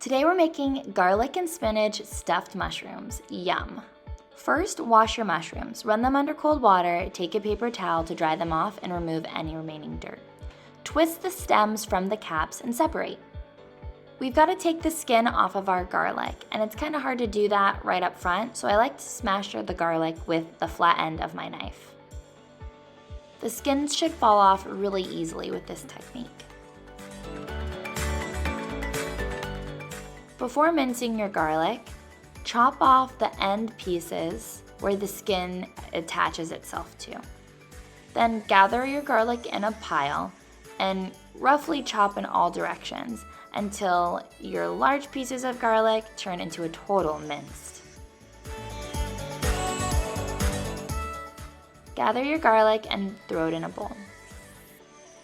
Today we're making garlic and spinach stuffed mushrooms. Yum. First, wash your mushrooms. Run them under cold water, take a paper towel to dry them off and remove any remaining dirt. Twist the stems from the caps and separate. We've got to take the skin off of our garlic, and it's kind of hard to do that right up front, so I like to smash the garlic with the flat end of my knife. The skins should fall off really easily with this technique. Before mincing your garlic, chop off the end pieces where the skin attaches itself to. Then gather your garlic in a pile and roughly chop in all directions until your large pieces of garlic turn into a total mince. Gather your garlic and throw it in a bowl.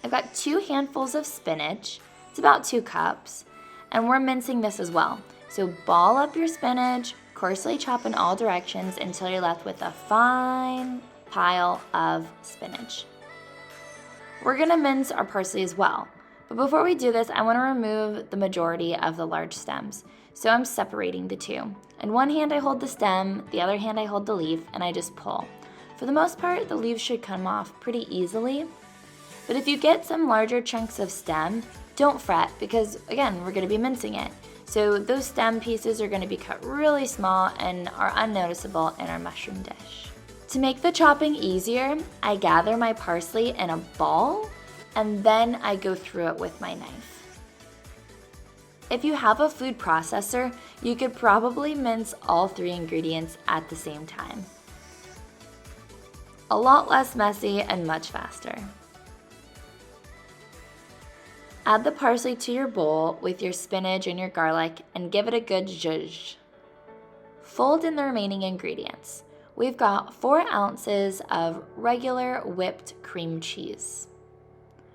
I've got 2 handfuls of spinach, it's about 2 cups, and we're mincing this as well. So ball up your spinach, coarsely chop in all directions until you're left with a fine pile of spinach. We're gonna mince our parsley as well. But before we do this, I wanna remove the majority of the large stems. So I'm separating the two. In one hand I hold the stem, the other hand I hold the leaf, and I just pull. For the most part, the leaves should come off pretty easily. But if you get some larger chunks of stem, don't fret because, again, we're gonna be mincing it. So those stem pieces are gonna be cut really small and are unnoticeable in our mushroom dish. To make the chopping easier, I gather my parsley in a ball and then I go through it with my knife. If you have a food processor, you could probably mince all 3 ingredients at the same time. A lot less messy and much faster. Add the parsley to your bowl with your spinach and your garlic and give it a good zhuzh. Fold in the remaining ingredients. We've got 4 ounces of regular whipped cream cheese.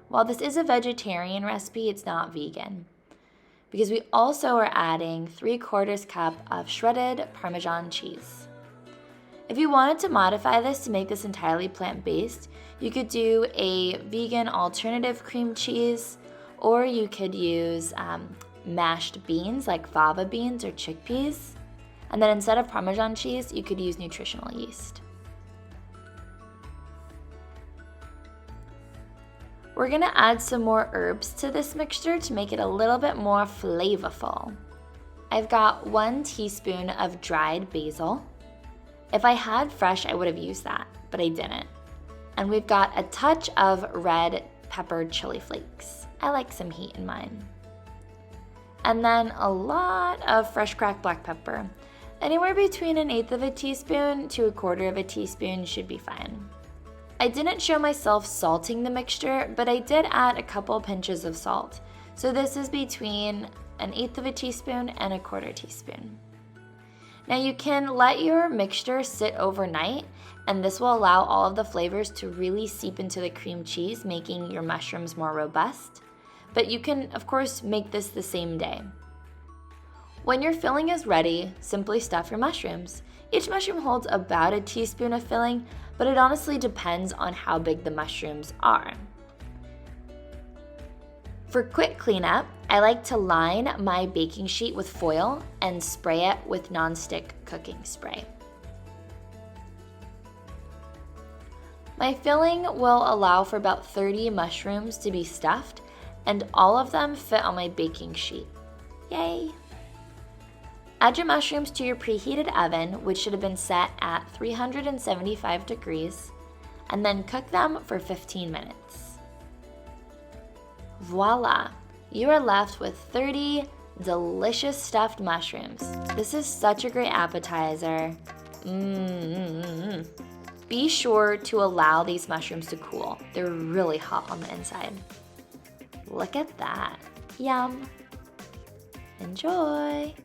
While this is a vegetarian recipe, it's not vegan, because we also are adding 3/4 cup of shredded Parmesan cheese. If you wanted to modify this to make this entirely plant-based, you could do a vegan alternative cream cheese, or you could use mashed beans like fava beans or chickpeas. And then instead of Parmesan cheese, you could use nutritional yeast. We're gonna add some more herbs to this mixture to make it a little bit more flavorful. I've got 1 teaspoon of dried basil. If I had fresh, I would have used that, but I didn't. And we've got a touch of red peppered chili flakes. I like some heat in mine. And then a lot of fresh cracked black pepper. Anywhere between 1/8 of a teaspoon to 1/4 of a teaspoon should be fine. I didn't show myself salting the mixture, but I did add a couple pinches of salt. So this is between 1/8 of a teaspoon and 1/4 teaspoon. Now you can let your mixture sit overnight, and this will allow all of the flavors to really seep into the cream cheese, making your mushrooms more robust. But you can, of course, make this the same day. When your filling is ready, simply stuff your mushrooms. Each mushroom holds about a teaspoon of filling, but it honestly depends on how big the mushrooms are. For quick cleanup, I like to line my baking sheet with foil and spray it with nonstick cooking spray. My filling will allow for about 30 mushrooms to be stuffed, and all of them fit on my baking sheet. Yay! Add your mushrooms to your preheated oven, which should have been set at 375 degrees, and then cook them for 15 minutes. Voila! You are left with 30 delicious stuffed mushrooms. This is such a great appetizer. Be sure to allow these mushrooms to cool. They're really hot on the inside. Look at that. Yum. Enjoy.